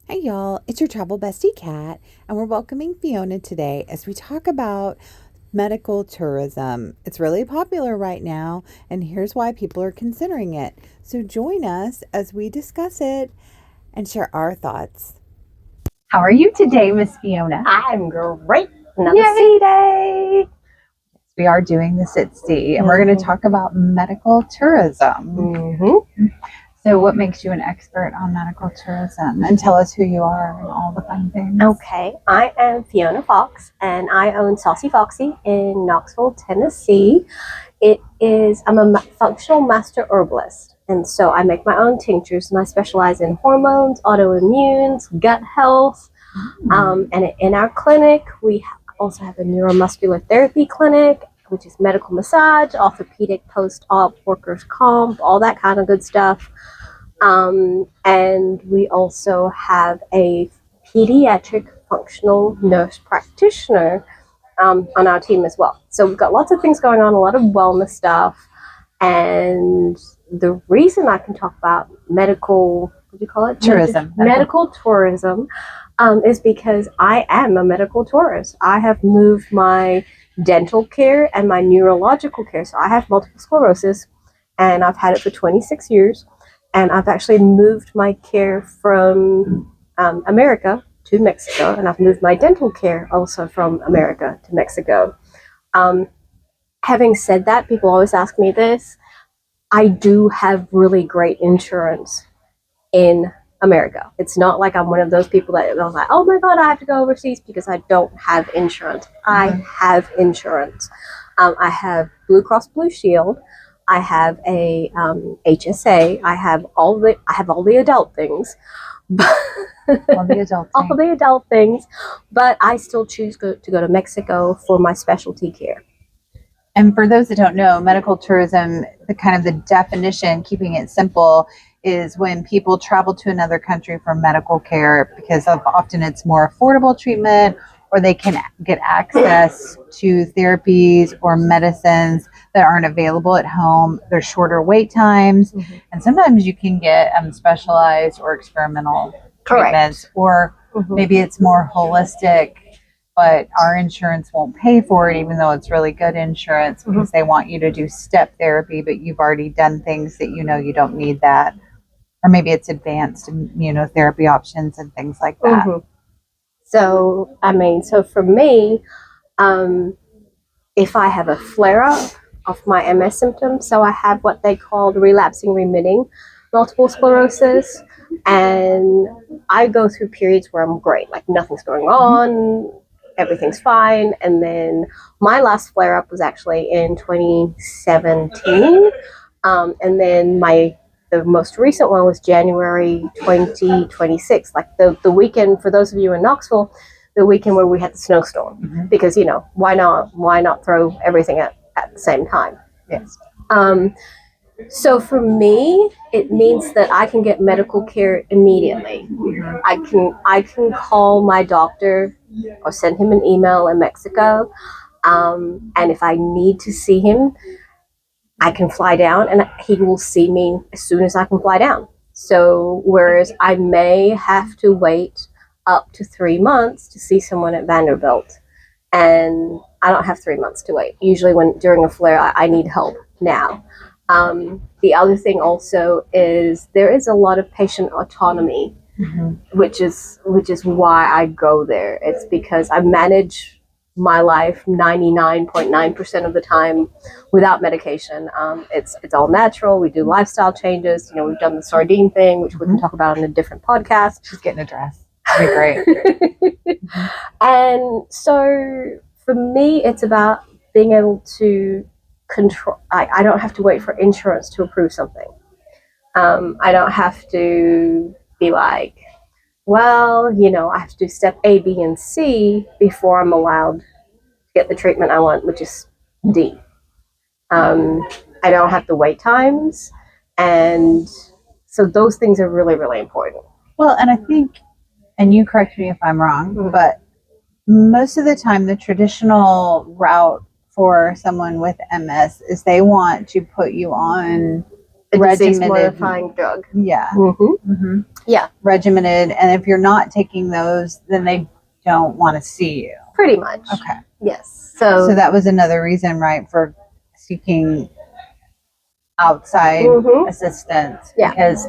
Hey y'all, it's your travel bestie Kat, and we're welcoming Fiona today as we talk about medical tourism. It's really popular right now, and here's why people are considering it. So join us as we discuss it and share our thoughts. How are you today, Miss Fiona? I'm great. Another sea day. We are doing this at sea, and we're going to talk about medical tourism. Mm-hmm. So, what makes you an expert on medical tourism? And tell us who you are and all the fun things. Okay, I am Fiona Fox, and I own Saucy Foxy in Knoxville, Tennessee. I'm a functional master herbalist, and so I make my own tinctures, and I specialize in hormones, autoimmunes, gut health. And in our clinic, we also have a neuromuscular therapy clinic, which is medical massage, orthopedic post-op, workers' comp, all that kind of good stuff. And we also have a pediatric functional nurse practitioner on our team as well. So we've got lots of things going on, a lot of wellness stuff. And the reason I can talk about medical, what do you call it? Tourism. Medical tourism is because I am a medical tourist. I have moved my dental care and my neurological care. So I have multiple sclerosis, and I've had it for 26 years. And I've actually moved my care from America to Mexico, and I've moved my dental care also from America to Mexico. Having said that, people always ask me this. I do have really great insurance in America. It's not like I'm one of those people that are like, oh my God, I have to go overseas because I don't have insurance. I have insurance. I have Blue Cross Blue Shield. I have a HSA. I have all the adult things, but all the adult things. But I still choose to go to Mexico for my specialty care. And for those that don't know, medical tourism, the definition, keeping it simple, is when people travel to another country for medical care because often it's more affordable treatment, or they can get access to therapies or medicines that aren't available at home. There's shorter wait times, and sometimes you can get specialized or experimental treatments, or maybe it's more holistic, but our insurance won't pay for it, even though it's really good insurance, because they want you to do step therapy, but you've already done things that you don't need that. Or maybe it's advanced immunotherapy options and things like that. So for me, if I have a flare-up of my MS symptoms, so I have what they call relapsing remitting multiple sclerosis, and I go through periods where I'm great, like nothing's going on, everything's fine, and then my last flare-up was actually in 2017, and then the most recent one was January 2026, like the weekend, for those of you in Knoxville, the weekend where we had the snowstorm, because, why not throw everything at the same time? Yes. So for me, it means that I can get medical care immediately. I can call my doctor or send him an email in Mexico, and if I need to see him, I can fly down and he will see me as soon as I can fly down. So whereas I may have to wait up to 3 months to see someone at Vanderbilt, and I don't have 3 months to wait. Usually during a flare, I need help now. The other thing also is there is a lot of patient autonomy, which is why I go there. It's because I manage my life 99.9% of the time without medication. It's all natural. We do lifestyle changes. We've done the sardine thing, which we can talk about on a different podcast. She's getting a dress. It'd be great. And so for me, it's about being able to control. I don't have to wait for insurance to approve something. I don't have to be like, well, I have to do step A, B, and C before I'm allowed to get the treatment I want, which is D. I don't have the wait times. And so those things are really, really important. Well, and I think, and you correct me if I'm wrong, but most of the time the traditional route for someone with MS is they want to put you on a disease-modifying drug. Yeah. Yeah. regimented, and if you're not taking those, then they don't want to see you. Pretty much. Okay. Yes. So that was another reason, right, for seeking outside assistance. Yeah. Because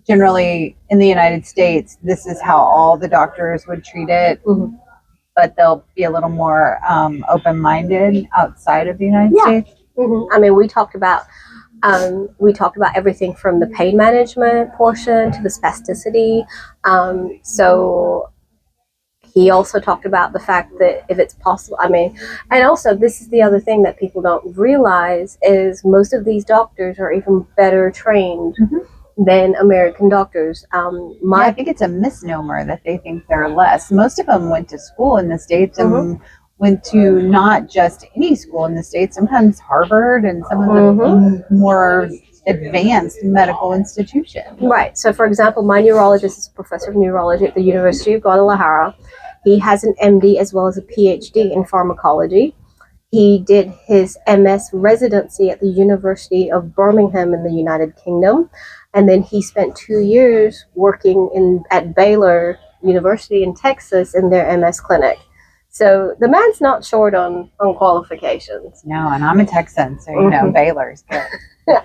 generally in the United States, this is how all the doctors would treat it. But they'll be a little more open-minded outside of the United States. I mean, we talked about everything from the pain management portion to the spasticity. So he also talked about the fact that if it's possible, I mean, and also this is the other thing that people don't realize is most of these doctors are even better trained than American doctors. I think it's a misnomer that they think they're less. Most of them went to school in the States and went to not just any school in the States, sometimes Harvard and some of the more advanced medical institutions. Right. So, for example, my neurologist is a professor of neurology at the University of Guadalajara. He has an MD as well as a PhD in pharmacology. He did his MS residency at the University of Birmingham in the United Kingdom. And then he spent 2 years working at Baylor University in Texas in their MS clinic. So the man's not short on qualifications. No, and I'm a Texan, so you know Baylor's good.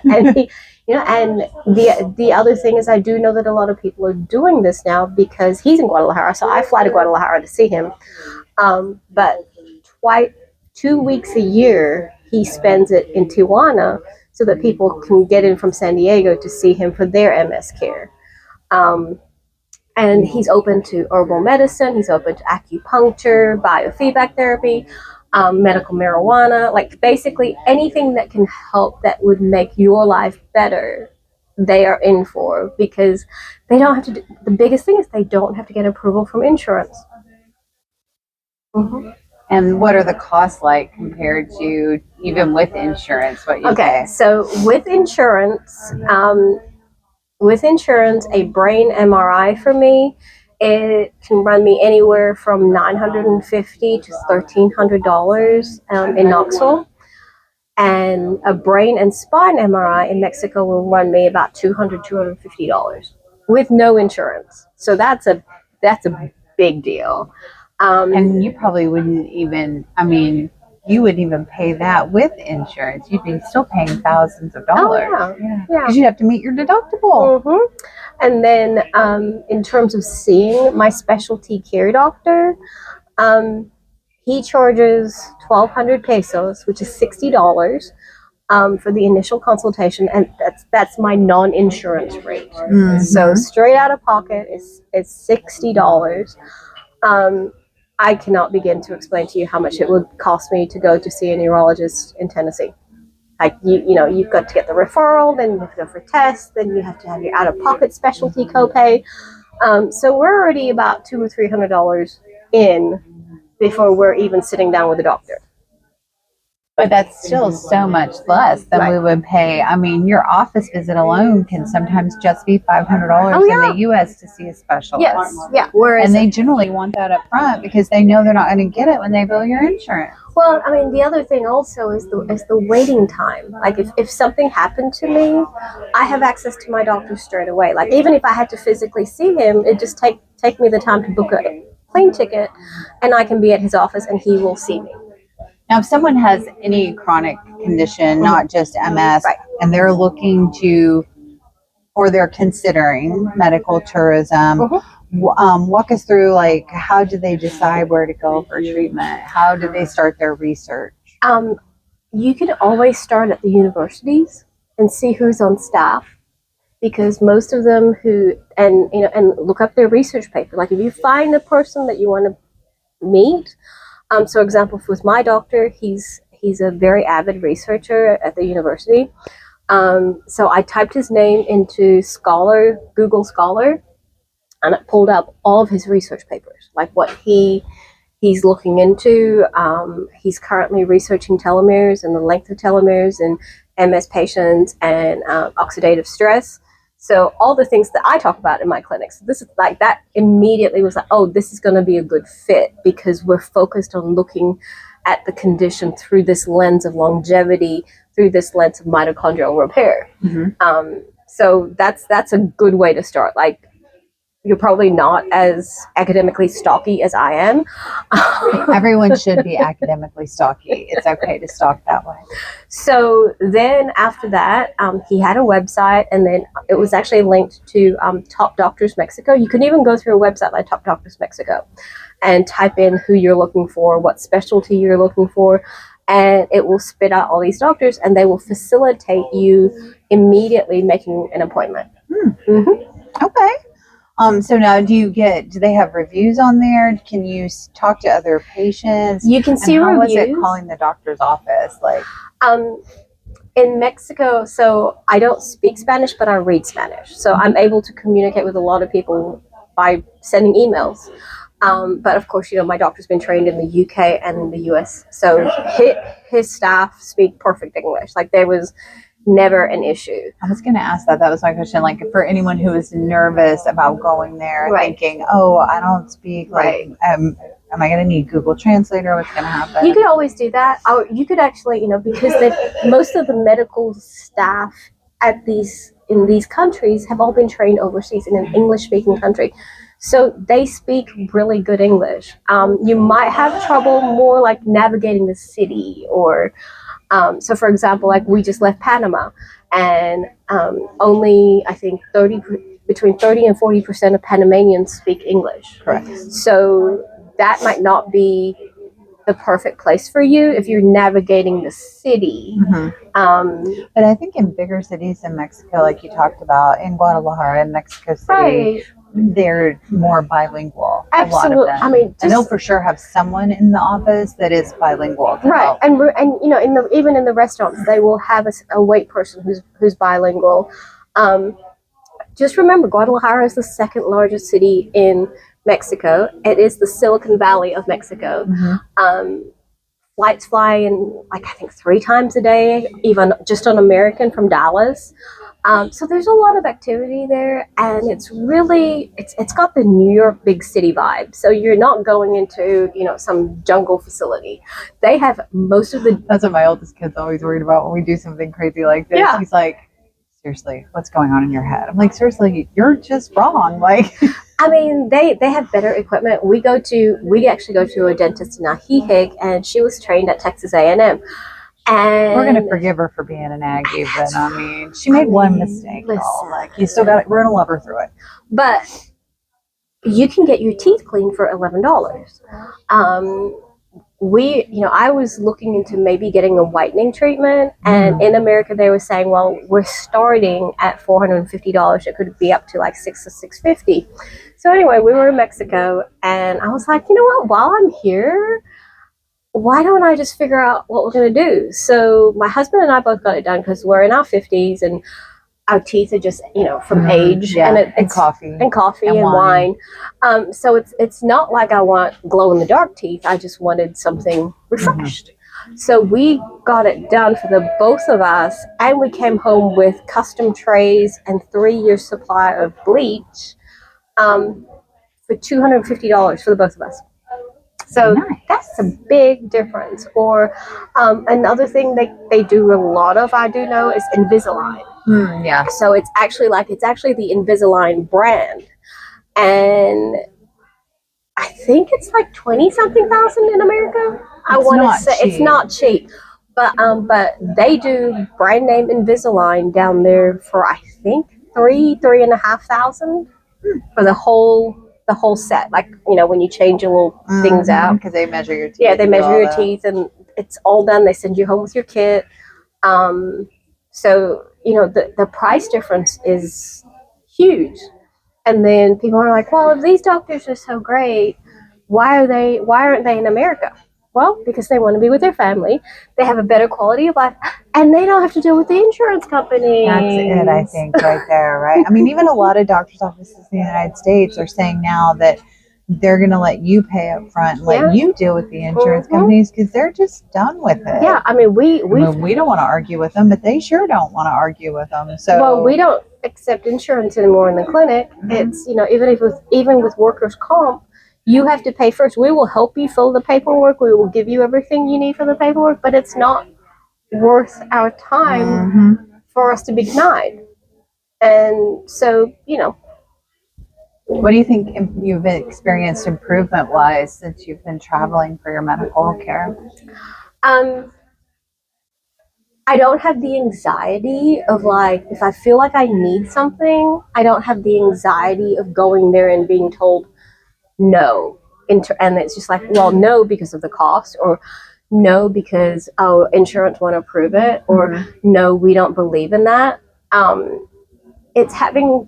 And he, and the other thing is, I do know that a lot of people are doing this now because he's in Guadalajara, so I fly to Guadalajara to see him. But 2 weeks a year he spends it in Tijuana, so that people can get in from San Diego to see him for their MS care. And he's open to herbal medicine. He's open to acupuncture, biofeedback therapy, medical marijuana, like basically anything that can help that would make your life better, they are in for, because they don't have to the biggest thing is they don't have to get approval from insurance. And what are the costs like compared to even with insurance? What you pay? So with insurance, a brain MRI for me, it can run me anywhere from $950 to $1,300 in Knoxville. And a brain and spine MRI in Mexico will run me about $200, $250 with no insurance. So that's a big deal. And you probably wouldn't even, you wouldn't even pay that with insurance. You'd be still paying thousands of dollars. Because you'd have to meet your deductible. And then in terms of seeing my specialty care doctor, he charges 1,200 pesos, which is $60 for the initial consultation, and that's my non-insurance rate. So straight out of pocket is $60. I cannot begin to explain to you how much it would cost me to go to see a neurologist in Tennessee. Like you've got to get the referral, then you have to go for tests, then you have to have your out-of-pocket specialty copay. So we're already about $200 or $300 in before we're even sitting down with a doctor. But that's still so much less than we would pay. Your office visit alone can sometimes just be $500 in the U.S. to see a specialist. Yes, yeah. Whereas, and they generally want that up front because they know they're not going to get it when they bill your insurance. Well, the other thing also is the waiting time. Like if something happened to me, I have access to my doctor straight away. Like even if I had to physically see him, it just take me the time to book a plane ticket, and I can be at his office and he will see me. Now, if someone has any chronic condition, not just MS, and they're looking or they're considering medical tourism, walk us through, how do they decide where to go for treatment? How do they start their research? You can always start at the universities and see who's on staff, because most of them and look up their research paper. Like if you find the person that you want to meet, so example, with my doctor, he's a very avid researcher at the university. So I typed his name into Google Scholar, and it pulled up all of his research papers, like what he's looking into. He's currently researching telomeres and the length of telomeres in MS patients and oxidative stress. So all the things that I talk about in my clinics, this is like that immediately was like, oh, this is going to be a good fit because we're focused on looking at the condition through this lens of longevity, through this lens of mitochondrial repair. So that's a good way to start. Like you're probably not as academically stocky as I am. Everyone should be academically stocky. It's okay to stalk that way. So then after that, he had a website, and then it was actually linked to Top Doctors Mexico. You can even go through a website like Top Doctors Mexico and type in who you're looking for, what specialty you're looking for, and it will spit out all these doctors, and they will facilitate you immediately making an appointment. Okay. So now do they have reviews on there? Can you talk to other patients? You can see how reviews. Was it calling the doctor's office? Like, in Mexico, so I don't speak Spanish, but I read Spanish. So I'm able to communicate with a lot of people by sending emails. But of course, my doctor's been trained in the UK and in the US. So his staff speak perfect English. Like, there was never an issue. I was going to ask that. That was my question. Like, for anyone who is nervous about going there, thinking, "Oh, I don't speak." Like, am I going to need Google Translator? What's going to happen? You could always do that. Or you could actually, because most of the medical staff in these countries have all been trained overseas in an English-speaking country. So they speak really good English. You might have trouble more like navigating the city, or so for example, like we just left Panama, and only I think between 30 and 40% of Panamanians speak English. Correct. So that might not be the perfect place for you if you're navigating the city. But I think in bigger cities in Mexico, like you talked about, in Guadalajara and Mexico City, they're more bilingual. Absolutely. A lot of them. I mean, and they'll for sure have someone in the office that is bilingual. Right. And even in the restaurants, they will have a wait person who's bilingual. Just remember, Guadalajara is the second largest city in Mexico. It is the Silicon Valley of Mexico. Flights fly in, I think 3 times a day, even just on American from Dallas. So there's a lot of activity there, and it's got the New York big city vibe. So you're not going into, some jungle facility. They have most of the... That's what my oldest kid's always worried about when we do something crazy like this. Yeah. He's like, seriously, what's going on in your head? I'm like, seriously, you're just wrong. Like... I mean, they have better equipment. We actually go to a dentist in Ajijic, and she was trained at Texas A&M. And we're going to forgive her for being an Aggie, but I mean, she made one mistake. Like, you still got it. We're going to love her through it. But you can get your teeth cleaned for $11. I was looking into maybe getting a whitening treatment, and in America they were saying, well, we're starting at $450. It could be up to like $600 or $650. So anyway, we were in Mexico, and I was like, you know what? While I'm here, why don't I just figure out what we're going to do? So my husband and I both got it done because we're in our 50s and our teeth are just, from age and coffee and wine. So it's not like I want glow in the dark teeth. I just wanted something refreshed. So we got it done for the both of us, and we came home with custom trays and 3 years supply of bleach for $250 for the both of us. So that's a big difference. Or another thing they do a lot of, I do know, is Invisalign. So it's actually the Invisalign brand, and I think it's like 20-something thousand in America. I want to say it's not cheap, but they do brand name Invisalign down there for I think $3,500 for the whole set. Like, when you change your little things out, because they measure your teeth. Yeah, they measure your teeth, and it's all done. They send you home with your kit. So the price difference is huge. And then people are like, well, if these doctors are so great, why aren't they in America? Well, because they want to be with their family. They have a better quality of life, and they don't have to deal with the insurance company. That's it, I think, right there, right? I mean, even a lot of doctors' offices in the United States are saying now that they're going to let you pay up front and let you deal with the insurance companies because they're just done with it. Yeah, I mean, we don't want to argue with them, but they sure don't want to argue with them. So, well, we don't accept insurance anymore in the clinic. It's, even with workers' comp, you have to pay first. We will help you fill the paperwork. We will give you everything you need for the paperwork, but it's not worth our time for us to be denied. And so, What do you think you've experienced improvement-wise since you've been traveling for your medical care? Um, I don't have the anxiety of like, if I feel like I need something, I don't have the anxiety of going there and being told no. And it's just like, well, no, because of the cost, or no, because, oh, insurance won't approve it, or no, we don't believe in that. It's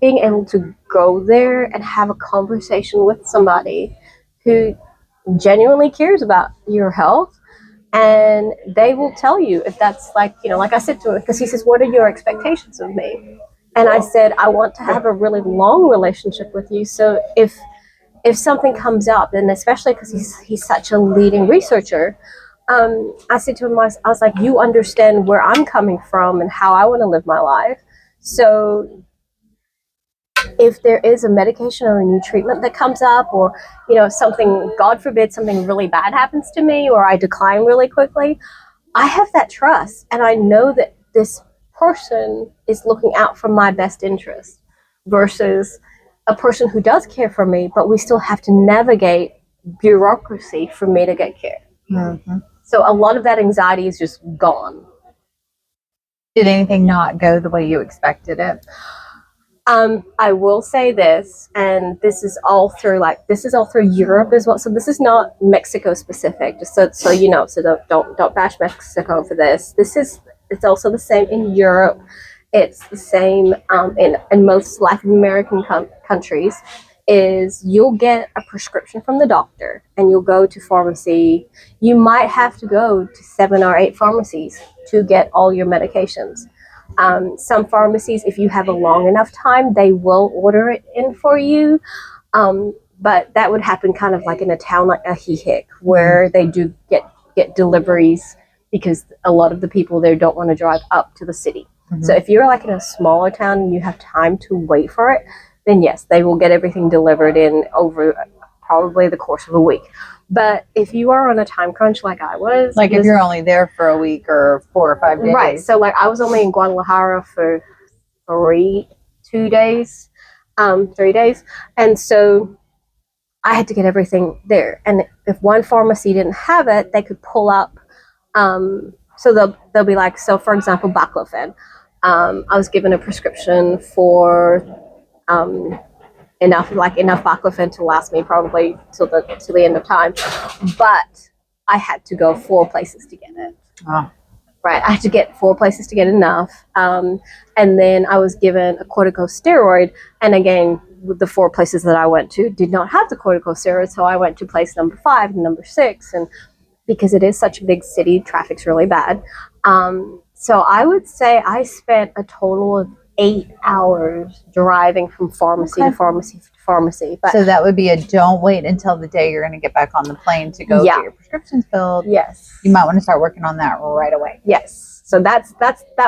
being able to go there and have a conversation with somebody who genuinely cares about your health, and they will tell you if that's like, like I said to him, because he says, what are your expectations of me? And I said, I want to have a really long relationship with you, so if something comes up, and especially because he's such a leading researcher, I said to him, I was like, you understand where I'm coming from and how I want to live my life, so if there is a medication or a new treatment that comes up, or something, God forbid, something really bad happens to me, or I decline really quickly, I have that trust, and I know that this person is looking out for my best interest, versus a person who does care for me, but we still have to navigate bureaucracy for me to get care. Mm-hmm. So a lot of that anxiety is just gone. Did anything not go the way you expected it? I will say this, and this is all through Europe as well. So this is not Mexico specific, just so you know. So don't bash Mexico for this. It's also the same in Europe. It's the same in most Latin American countries. Is you'll get a prescription from the doctor, and you'll go to pharmacy. You might have to go to 7 or 8 pharmacies to get all your medications. Some pharmacies, if you have a long enough time, they will order it in for you. But that would happen kind of like in a town like Ajijic, where they do get deliveries, because a lot of the people there don't want to drive up to the city. Mm-hmm. So if you're like in a smaller town and you have time to wait for it, then yes, they will get everything delivered in over probably the course of a week. But if you are on a time crunch like I was, like if you're only there for a week or 4 or 5 days, right? So like I was only in Guadalajara for 3 days, and so I had to get everything there. And if one pharmacy didn't have it, they could pull up. So they'll be like, so for example, baclofen. I was given a prescription for enough baclofen to last me probably till the end of time, but I had to go 4 places to get it. Oh. Right, I had to get 4 places to get enough, and then I was given a corticosteroid, and again, the 4 places that I went to did not have the corticosteroid, so I went to place number 5 and number 6, and because it is such a big city, traffic's really bad. So I would say I spent a total of 8 hours driving from pharmacy to pharmacy to pharmacy. But so that would be don't wait until the day you're going to get back on the plane to go get your prescriptions filled. Yes. You might want to start working on that right away. Yes. So that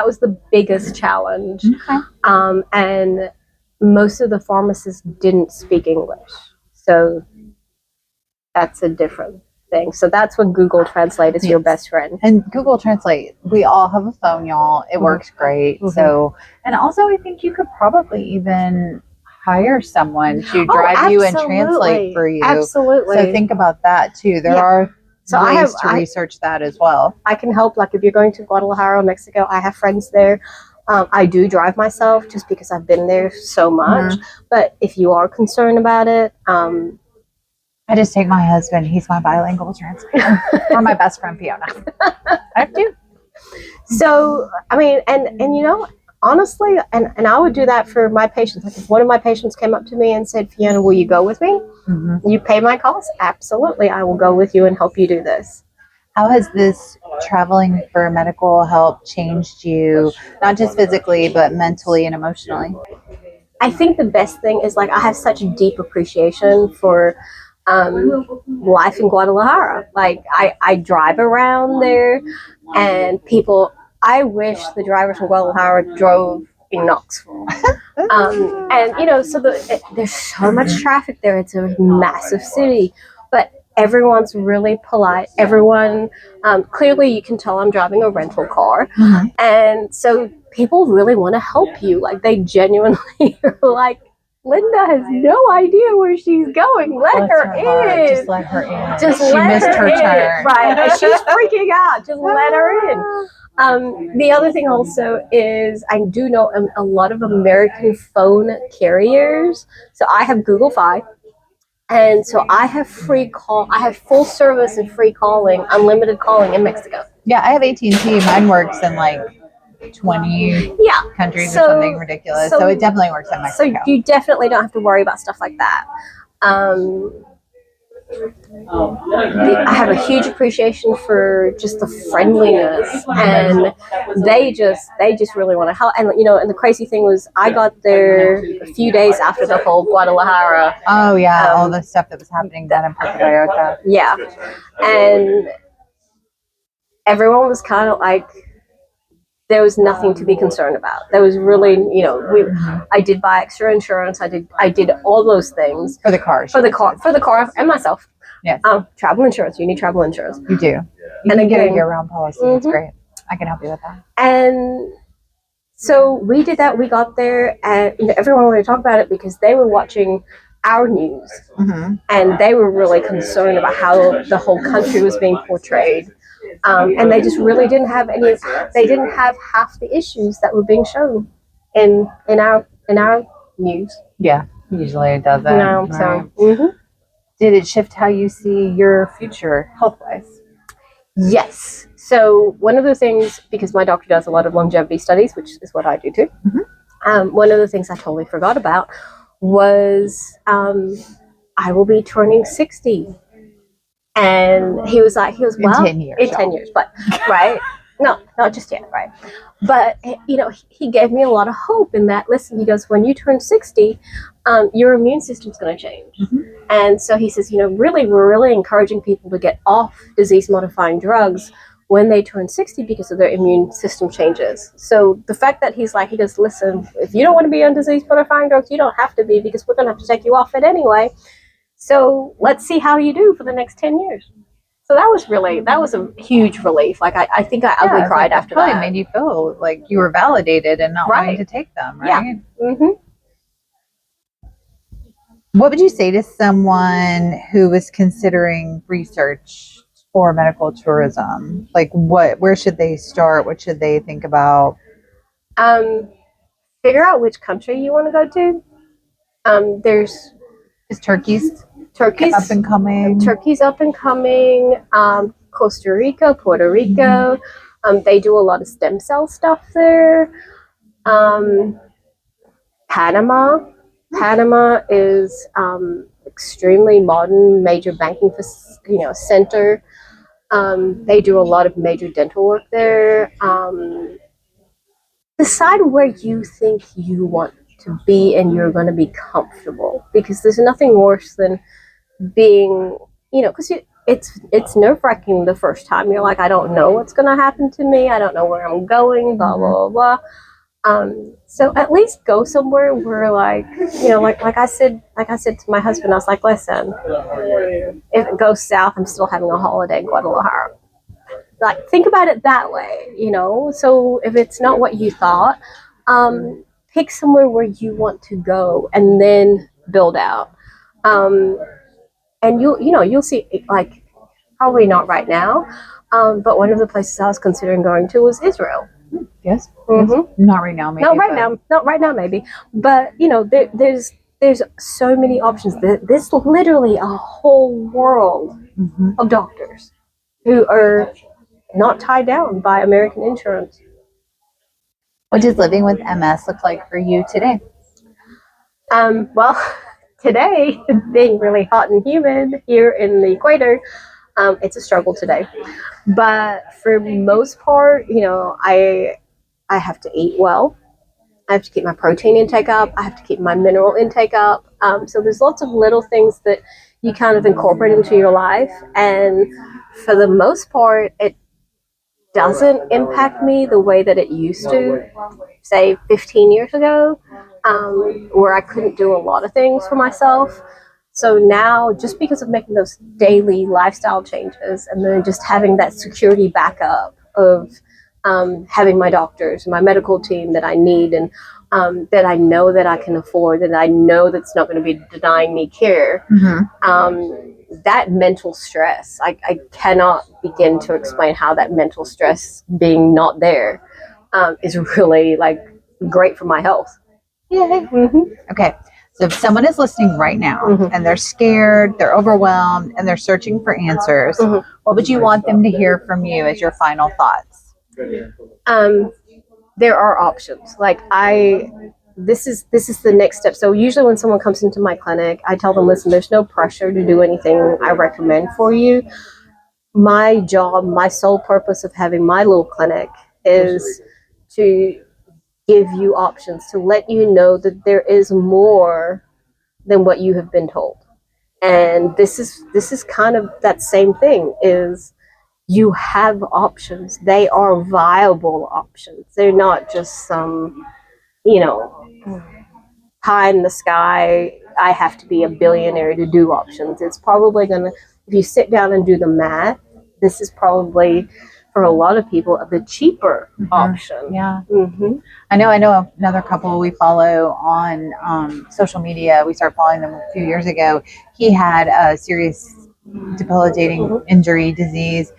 was the biggest challenge. Okay. And most of the pharmacists didn't speak English. So that's a different thing. So that's when Google Translate is your best friend. And Google Translate, we all have a phone, y'all. It works great. Mm-hmm. So, and also I think you could probably even hire someone to drive you and translate for you. Absolutely. So think about that too. There are ways to research that as well. I can help. Like if you're going to Guadalajara, Mexico, I have friends there. I do drive myself just because I've been there so much. Mm-hmm. But if you are concerned about it, I just take my husband. He's my bilingual translator. Or my best friend, Fiona. I have to. So, I mean, and honestly, and I would do that for my patients. Like if one of my patients came up to me and said, Fiona, will you go with me? Mm-hmm. You pay my costs? Absolutely. I will go with you and help you do this. How has this traveling for medical help changed you, not just physically, but mentally and emotionally? I think the best thing is like I have such a deep appreciation for life in Guadalajara. Like I drive around there, and I wish the drivers from Guadalajara drove in Knoxville. And so there's so much traffic there. It's a massive city, but everyone's really polite. Everyone, clearly you can tell I'm driving a rental car. Mm-hmm. And so people really want to help you. Like they genuinely are like, Linda has no idea where she's going. Let her in. Just let her in. Just she let missed her in. turn. Right. And she's freaking out. Just let her in. The other thing also is I do know a lot of American phone carriers. So I have Google Fi. And so I have free call. I have full service and free calling, unlimited calling in Mexico. Yeah, I have AT&T. Mine works in like 20 countries or something ridiculous. So it definitely works in Mexico. So you definitely don't have to worry about stuff like that. I have a huge appreciation for just the friendliness, and they just really want to help. And and the crazy thing was, I got there a few days after the whole Guadalajara. Oh yeah, all the stuff that was happening down in Puerto Vallarta. Yeah, and everyone was kind of like, there was nothing to be concerned about. There was really, I did buy extra insurance. I did all those things for the car, and myself. Yes. Travel insurance. You need travel insurance. You do. You can get a year-round policy. Mm-hmm. It's great. I can help you with that. And so we did that. We got there, and everyone wanted to talk about it because they were watching our news, and they were really concerned about how the whole country was being portrayed. And they just really didn't have they didn't have half the issues that were being shown in our news. Yeah, usually it doesn't. No, right. So. Did it shift how you see your future health-wise? Yes. So one of the things, because my doctor does a lot of longevity studies, which is what I do too, one of the things I totally forgot about was I will be turning 60. And he was well, in 10 years. In 10 years, but right? No, not just yet, right? But he gave me a lot of hope in that. Listen, he goes, when you turn 60, your immune system's going to change. And so he says, we're really encouraging people to get off disease-modifying drugs when they turn 60 because of their immune system changes. So the fact that he goes, listen, if you don't want to be on disease-modifying drugs, you don't have to be, because we're going to have to take you off it anyway. So let's see how you do for the next 10 years. So that was a huge relief. Like I think I ugly cried after that. It made you feel like you were validated and not wanting to take them, right? Yeah. What would you say to someone who was considering research for medical tourism? Like where should they start? What should they think about? Figure out which country you want to go to. Is Turkey's up and coming? Turkey's up and coming. Costa Rica, Puerto Rico. They do a lot of stem cell stuff there. Panama. Panama is extremely modern, major banking, center. They do a lot of major dental work there. Decide where you think you want to be and you're going to be comfortable, because there's nothing worse than being, because it's nerve-wracking the first time. You're like, I don't know what's going to happen to me. I don't know where I'm going, blah, blah, blah. So at least go somewhere where, like I said to my husband, I was like, listen, if it goes south, I'm still having a holiday in Guadalajara. Like, think about it that way, So if it's not what you thought, pick somewhere where you want to go and then build out. And you'll see, like, probably not right now, but one of the places I was considering going to was Israel. Yes. Not right now, maybe. Not right now, maybe. But there's so many options. There's literally a whole world of doctors who are not tied down by American insurance. What does living with MS look like for you today? Well, today, being really hot and humid here in the equator, it's a struggle today. But for the most part, I have to eat well. I have to keep my protein intake up. I have to keep my mineral intake up. So there's lots of little things that you kind of incorporate into your life. And for the most part, it doesn't impact me the way that it used to, say 15 years ago, where I couldn't do a lot of things for myself. So now, just because of making those daily lifestyle changes and then just having that security backup of having my doctors, my medical team that I need, and that I know that I can afford, and I know that's not going to be denying me care. That mental stress, I cannot begin to explain how that mental stress being not there is really like great for my health. Yay. Okay. So if someone is listening right now and they're scared, they're overwhelmed, and they're searching for answers, what would you want them to hear from you as your final thoughts? There are options. Like this is the next step. So usually when someone comes into my clinic, I tell them, listen, there's no pressure to do anything I recommend for you. My job, my sole purpose of having my little clinic is to give you options, to let you know that there is more than what you have been told. And this is kind of that same thing, is you have options. They are viable options. They're not just some, pie in the sky, I have to be a billionaire to do options. It's probably going to, if you sit down and do the math, this is probably, for a lot of people, the cheaper option. Yeah. I know another couple we follow on social media. We started following them a few years ago. He had a serious debilitating injury, disease.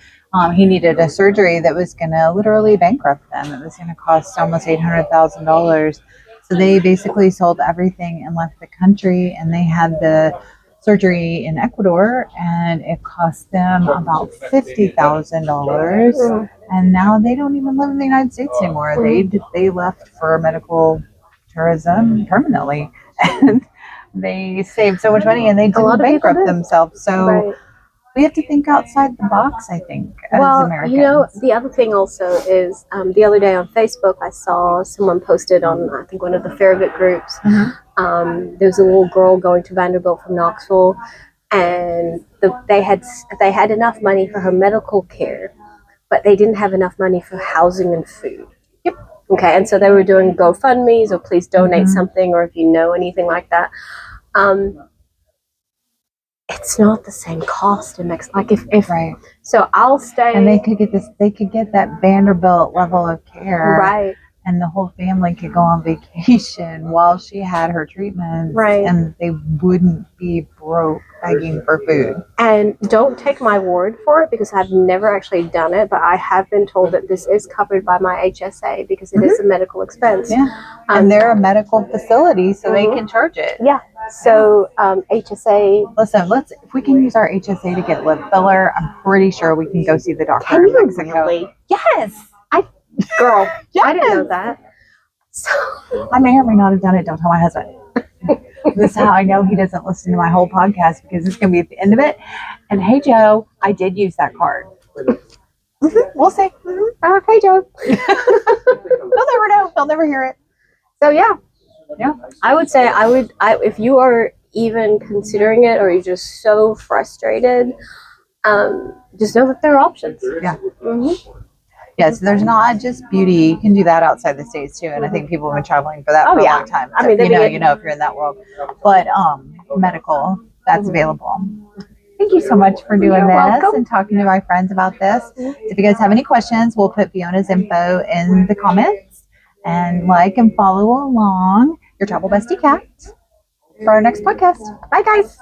He needed a surgery that was going to literally bankrupt them. It was going to cost almost $800,000. So they basically sold everything and left the country, and they had the surgery in Ecuador, and it cost them about $50,000. And now they don't even live in the United States anymore. They left for medical tourism permanently, and they saved so much money, and they didn't bankrupt themselves. So we have to think outside the box, I think, as Americans. The other thing also is the other day on Facebook, I saw someone posted on, I think, one of the Farragut groups. There's a little girl going to Vanderbilt from Knoxville, and they had enough money for her medical care, but they didn't have enough money for housing and food. Okay, and so they were doing GoFundMes, or please donate something, or if you know anything like that. It's not the same cost in Mexico. Like if right. So I'll stay, and they could get that Vanderbilt level of care, right? And the whole family could go on vacation while she had her treatment, right? And they wouldn't be broke begging for food. And don't take my word for it, because I've never actually done it, but I have been told that this is covered by my HSA because it is a medical expense. Yeah, and they're a medical facility, so they can charge it. Yeah. So HSA. Listen, if we can use our HSA to get lip filler, I'm pretty sure we can go see the doctor in Mexico. Really? Yes. Girl, yes. I didn't know that. So I may or may not have done it. Don't tell my husband. This is how I know he doesn't listen to my whole podcast, because it's going to be at the end of it. And hey, Joe, I did use that card. We'll see. Okay, Joe. They'll never know. They'll never hear it. So yeah. I would say if you are even considering it, or you're just so frustrated, just know that there are options. Yeah. Yes, there's not just beauty. You can do that outside the States too, and I think people have been traveling for that for a long time. I mean, you know if you're in that world. But medical, that's available. Thank you so much for doing this and talking to my friends about this. If you guys have any questions, we'll put Fiona's info in the comments, and like and follow along Your Travel Bestie Kat for our next podcast. Bye, guys.